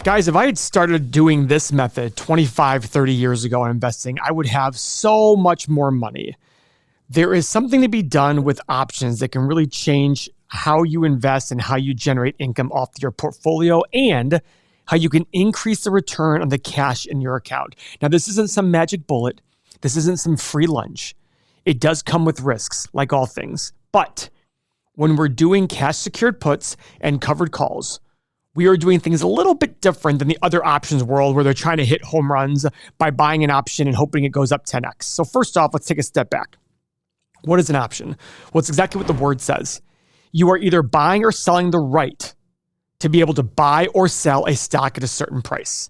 Guys, if I had started doing this method 25, 30 years ago in investing, I would have so much more money. There is something to be done with options that can really change how you invest and how you generate income off your portfolio and how you can increase the return on the cash in your account. Now, this isn't some magic bullet. This isn't some free lunch. It does come with risks, like all things. But when we're doing cash secured puts and covered calls, we are doing things a little bit different than the other options world where they're trying to hit home runs by buying an option and hoping it goes up 10x. So first off, let's take a step back. What is an option? Well, it's exactly what the word says. You are either buying or selling the right to be able to buy or sell a stock at a certain price.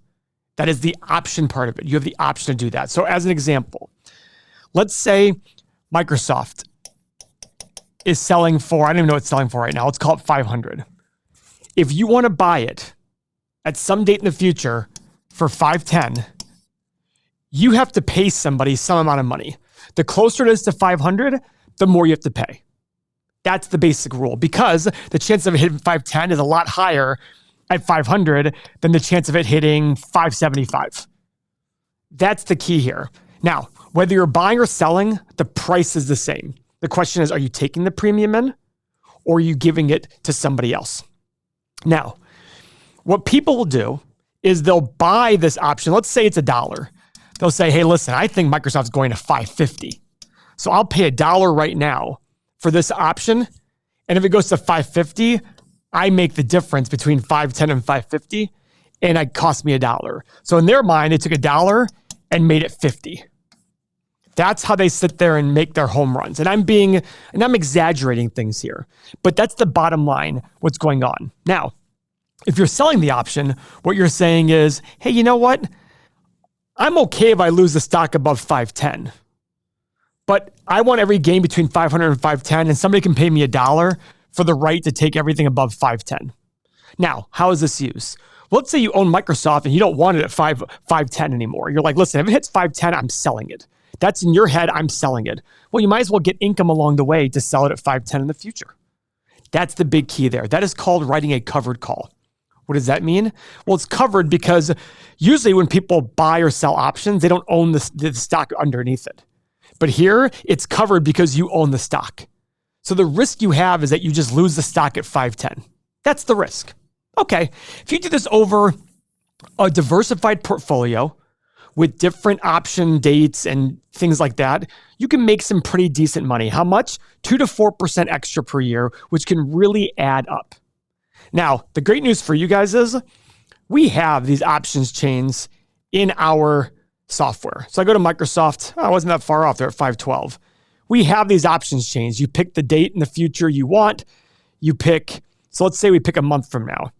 That is the option part of it. You have the option to do that. So as an example, let's say Microsoft is selling for, I don't even know what it's selling for right now. Let's call it 500. If you want to buy it at some date in the future for 510, you have to pay somebody some amount of money. The closer it is to 500, the more you have to pay. That's the basic rule because the chance of it hitting 510 is a lot higher at 500 than the chance of it hitting 575. That's the key here. Now, whether you're buying or selling, the price is the same. The question is, are you taking the premium in or are you giving it to somebody else? Now, what people will do is they'll buy this option. Let's say it's $1. They'll say, hey, listen, I think Microsoft's going to 550. So I'll pay $1 right now for this option. And if it goes to 550, I make the difference between 510 and 550, and it cost me $1. So in their mind, they took $1 and made it 50. That's how they sit there and make their home runs. And I'm exaggerating things here, but that's the bottom line, what's going on. Now, if you're selling the option, what you're saying is, hey, you know what? I'm okay if I lose the stock above 510, but I want every gain between 500 and 510, and somebody can pay me $1 for the right to take everything above 510. Now, how is this used? Well, let's say you own Microsoft and you don't want it at 510 anymore. You're like, listen, if it hits 510, I'm selling it. That's in your head, I'm selling it. Well, you might as well get income along the way to sell it at 510 in the future. That's the big key there. That is called writing a covered call. What does that mean? Well, it's covered because usually when people buy or sell options, they don't own the stock underneath it. But here, it's covered because you own the stock. So the risk you have is that you just lose the stock at 510. That's the risk. Okay, if you do this over a diversified portfolio with different option dates and things like that, you can make some pretty decent money. How much? 2 to 4% extra per year, which can really add up. Now, the great news for you guys is we have these options chains in our software. So I go to Microsoft. I wasn't that far off. They're at 512. We have these options chains. You pick the date in the future you want. You pick, so let's say we pick a month from now,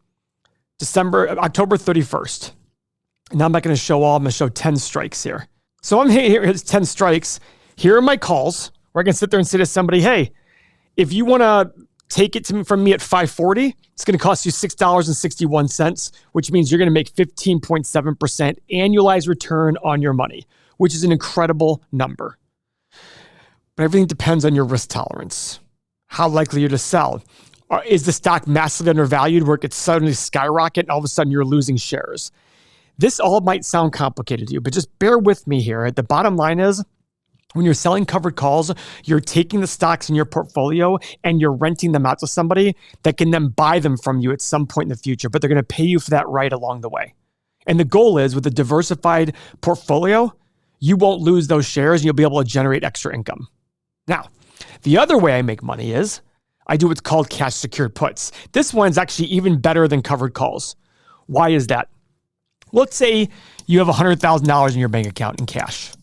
October 31st. Now I'm not going to show all, I'm going to show 10 strikes here. So I'm here, here's 10 strikes. Here are my calls where I can sit there and say to somebody, hey, if you want to take it from me at 540, it's going to cost you $6.61, which means you're going to make 15.7% annualized return on your money, which is an incredible number. But everything depends on your risk tolerance. How likely you're to sell. Is the stock massively undervalued where it could suddenly skyrocket and all of a sudden you're losing shares? This all might sound complicated to you, but just bear with me here. The bottom line is, when you're selling covered calls, you're taking the stocks in your portfolio and you're renting them out to somebody that can then buy them from you at some point in the future, but they're going to pay you for that right along the way. And the goal is, with a diversified portfolio, you won't lose those shares and you'll be able to generate extra income. Now, the other way I make money is I do what's called cash secured puts. This one's actually even better than covered calls. Why is that? Let's say you have $100,000 in your bank account in cash.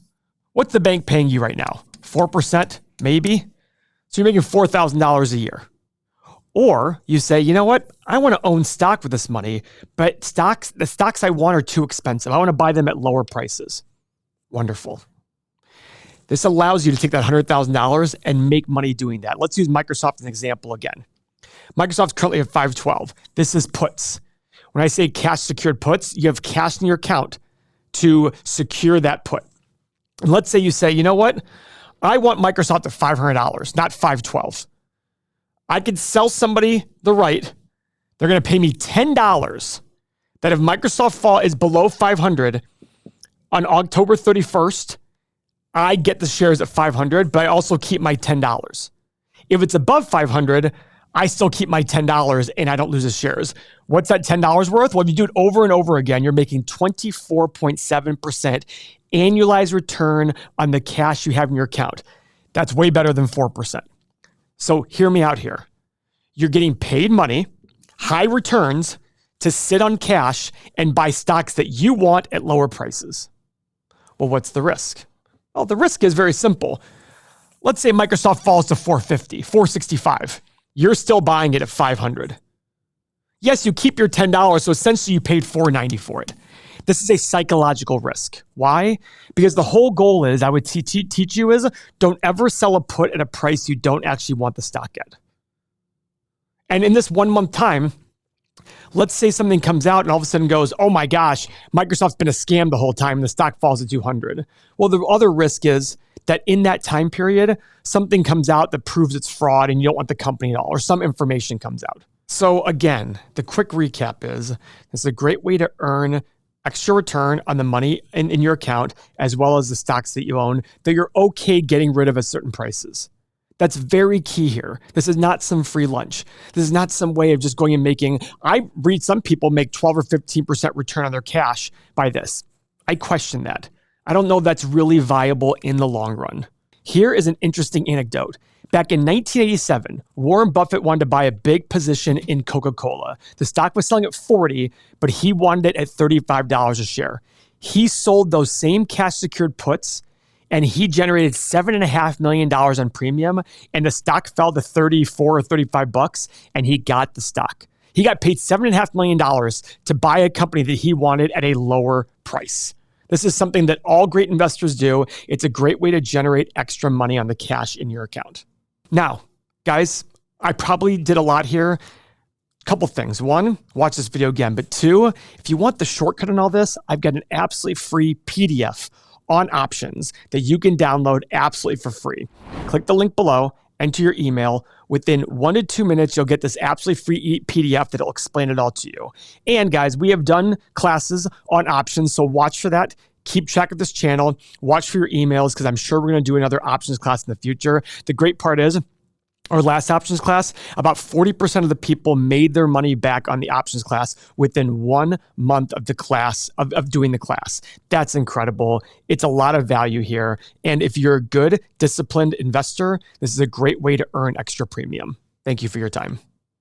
What's the bank paying you right now? 4%, maybe? So you're making $4,000 a year. Or you say, you know what? I want to own stock with this money, but the stocks I want are too expensive. I want to buy them at lower prices. Wonderful. This allows you to take that $100,000 and make money doing that. Let's use Microsoft as an example again. Microsoft's currently at 512. This is puts. When I say cash secured puts, you have cash in your account to secure that put. And let's say you say, you know what? I want Microsoft at $500, not 512. I could sell somebody the right. They're going to pay me $10, that if Microsoft fall is below 500 on October 31st, I get the shares at 500, but I also keep my $10. If it's above 500, I still keep my $10 and I don't lose the shares. What's that $10 worth? Well, if you do it over and over again, you're making 24.7% annualized return on the cash you have in your account. That's way better than 4%. So hear me out here. You're getting paid money, high returns to sit on cash and buy stocks that you want at lower prices. Well, what's the risk? Well, the risk is very simple. Let's say Microsoft falls to 450, 465. You're still buying it at 500. Yes, you keep your $10, so essentially you paid $4.90 for it. This is a psychological risk. Why? Because the whole goal is, I would teach you is, don't ever sell a put at a price you don't actually want the stock at. And in this 1 month time, let's say something comes out and all of a sudden goes, oh my gosh, Microsoft's been a scam the whole time and the stock falls to 200. Well, the other risk is that in that time period, something comes out that proves it's fraud and you don't want the company at all, or some information comes out. So again, the quick recap is, this is a great way to earn extra return on the money in your account, as well as the stocks that you own, that you're okay getting rid of at certain prices. That's very key here. This is not some free lunch. This is not some way of just going and making, I read some people make 12 or 15% return on their cash by this. I question that. I don't know if that's really viable in the long run. Here is an interesting anecdote. Back in 1987, Warren Buffett wanted to buy a big position in Coca-Cola. The stock was selling at 40, but he wanted it at $35 a share. He sold those same cash secured puts and he generated $7.5 million on premium, and the stock fell to 34 or 35 bucks, and he got the stock. He got paid $7.5 million to buy a company that he wanted at a lower price. This is something that all great investors do. It's a great way to generate extra money on the cash in your account. Now, guys, I probably did a lot here. Couple things. One, watch this video again. But two, if you want the shortcut on all this, I've got an absolutely free PDF on options that you can download absolutely for free. Click the link below, enter your email. Within 1 to 2 minutes, you'll get this absolutely free PDF that'll explain it all to you. And guys, we have done classes on options, so watch for that. Keep track of this channel. Watch for your emails, because I'm sure we're going to do another options class in the future. The great part is, our last options class, about 40% of the people made their money back on the options class within 1 month of the class, of doing the class. That's incredible. It's a lot of value here. And if you're a good, disciplined investor, this is a great way to earn extra premium. Thank you for your time.